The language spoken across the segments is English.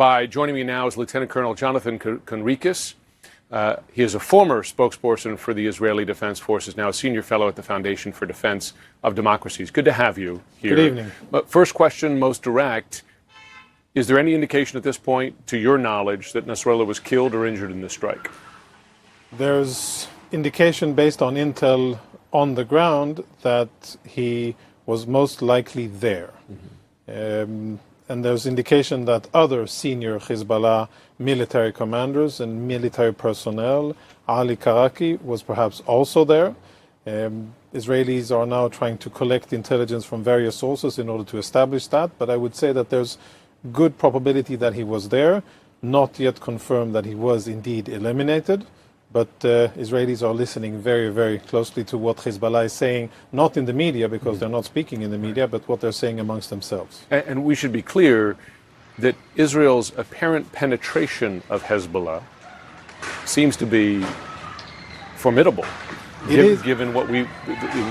by joining me now is Lieutenant Colonel Jonathan Conricus. He is a former spokesperson for the Israeli Defense Forces, now a senior fellow at the Foundation for Defense of Democracies. Good to have you here. Good evening. First question, most direct. Is there any indication at this point, to your knowledge, that Nasrallah was killed or injured in this strike? There's indication based on intel on the ground that he was most likely there. And there's indication that other senior Hezbollah military commanders and military personnel, Ali Karaki, was perhaps also there. Israelis are now trying to collect intelligence from various sources in order to establish that, but I would say that there's good probability that he was there, not yet confirmed that he was indeed eliminated. But Israelis are listening very, very closely to what Hezbollah is saying, not in the media, because they're not speaking in the media, but what they're saying amongst themselves. And we should be clear that Israel's apparent penetration of Hezbollah seems to be formidable, given what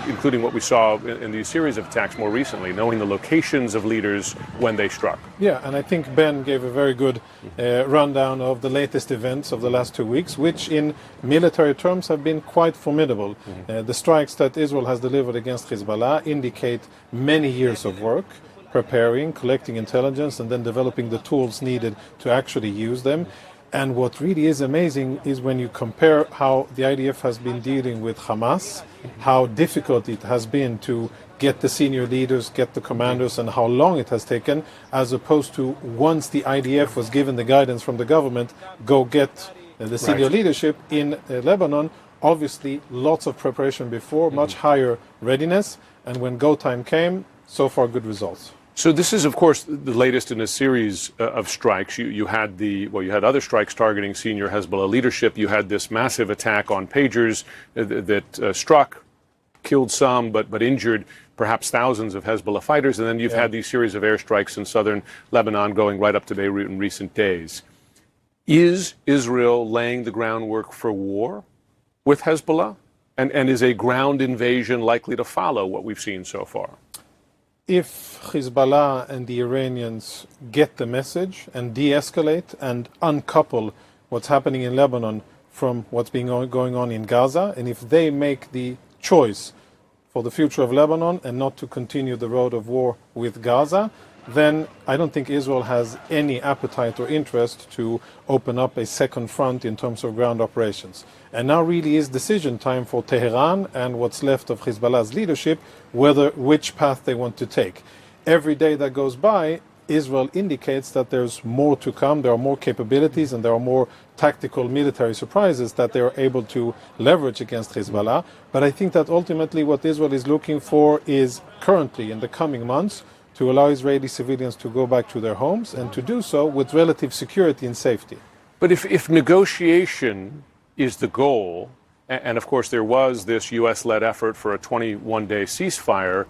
including what we saw in these series of attacks more recently, knowing the locations of leaders when they struck. Yeah, and I think Ben gave a very good rundown of the latest events of the last 2 weeks, which in military terms have been quite formidable. The strikes that Israel has delivered against Hezbollah indicate many years of work, preparing, collecting intelligence, and then developing the tools needed to actually use them. And what really is amazing is when you compare how the IDF has been dealing with Hamas, how difficult it has been to get the senior leaders, get the commanders, and how long it has taken, as opposed to once the IDF was given the guidance from the government, go get the senior leadership in Lebanon. Obviously, lots of preparation before, much higher readiness, and when go time came, so far good results. So this is, of course, the latest in a series of strikes. You had you had other strikes targeting senior Hezbollah leadership. You had this massive attack on pagers that struck, killed some, but injured perhaps thousands of Hezbollah fighters. And then you've had these series of airstrikes in southern Lebanon going right up to Beirut in recent days. Is Israel laying the groundwork for war with Hezbollah? And is a ground invasion likely to follow what we've seen so far? If Hezbollah and the Iranians get the message and de-escalate and uncouple what's happening in Lebanon from what's been going on in Gaza, and if they make the choice for the future of Lebanon and not to continue the road of war with Gaza, then I don't think Israel has any appetite or interest to open up a second front in terms of ground operations. And now really is decision time for Tehran and what's left of Hezbollah's leadership, which path they want to take. Every day that goes by, Israel indicates that there's more to come, there are more capabilities, and there are more tactical military surprises that they are able to leverage against Hezbollah. But I think that ultimately what Israel is looking for is currently, in the coming months, to allow Israeli civilians to go back to their homes and to do so with relative security and safety. But if negotiation is the goal, and of course there was this U.S.-led effort for a 21-day ceasefire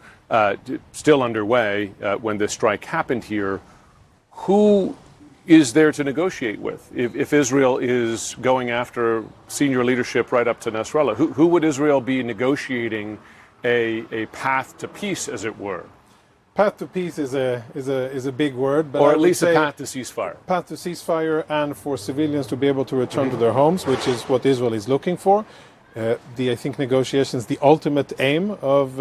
still underway when this strike happened here, who is there to negotiate with? If Israel is going after senior leadership right up to Nasrallah, who would Israel be negotiating a path to peace, as it were? Path to peace is a big word, but or at least a path to ceasefire. Path to ceasefire, and for civilians to be able to return to their homes, which is what Israel is looking for. I think negotiations, the ultimate aim of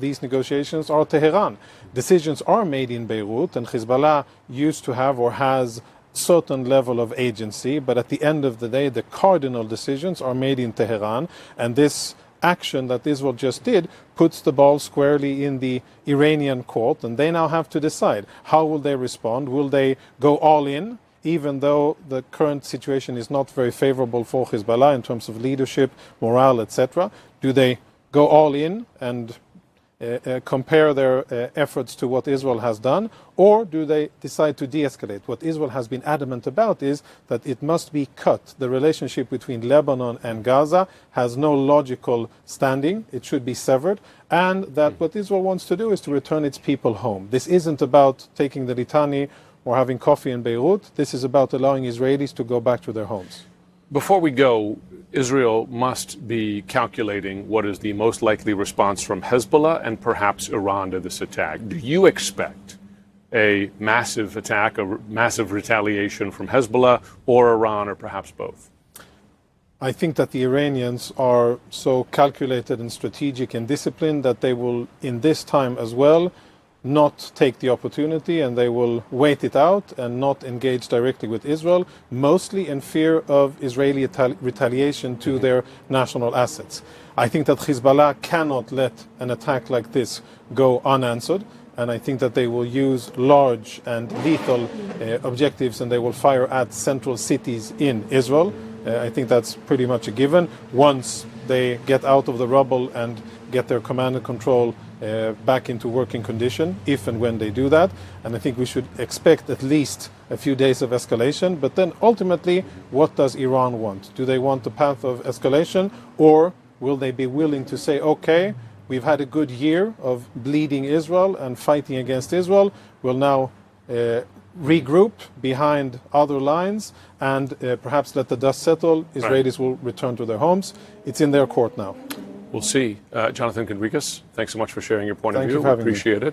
these negotiations are Tehran. Decisions are made in Beirut, and Hezbollah used to have or has certain level of agency, but at the end of the day, the cardinal decisions are made in Tehran, and this action that Israel just did puts the ball squarely in the Iranian court, and they now have to decide how will they respond. Will they go all in, even though the current situation is not very favorable for Hezbollah in terms of leadership, morale, etc.? Do they go all in and compare their efforts to what Israel has done, or do they decide to de-escalate? What Israel has been adamant about is that it must be cut. The relationship between Lebanon and Gaza has no logical standing. It should be severed, and that what Israel wants to do is to return its people home. This isn't about taking the litany or having coffee in Beirut. This is about allowing Israelis to go back to their homes. Before we go, Israel must be calculating what is the most likely response from Hezbollah and perhaps Iran to this attack. Do you expect a massive attack, a massive retaliation from Hezbollah or Iran, or perhaps both? I think that the Iranians are so calculated and strategic and disciplined that they will, in this time as well, not take the opportunity, and they will wait it out and not engage directly with Israel, mostly in fear of Israeli retaliation to their national assets. I think that Hezbollah cannot let an attack like this go unanswered, and I think that they will use large and lethal objectives, and they will fire at central cities in Israel. I think that's pretty much a given. Once they get out of the rubble and get their command and control back into working condition, if and when they do that. And I think we should expect at least a few days of escalation. But then ultimately, what does Iran want? Do they want the path of escalation, or will they be willing to say, okay, we've had a good year of bleeding Israel and fighting against Israel, we'll now regroup behind other lines and perhaps let the dust settle. Israelis will return to their homes. It's in their court now. We'll see. Jonathan Conricus, thanks so much for sharing your point of view. Thank you for having me. Appreciate it.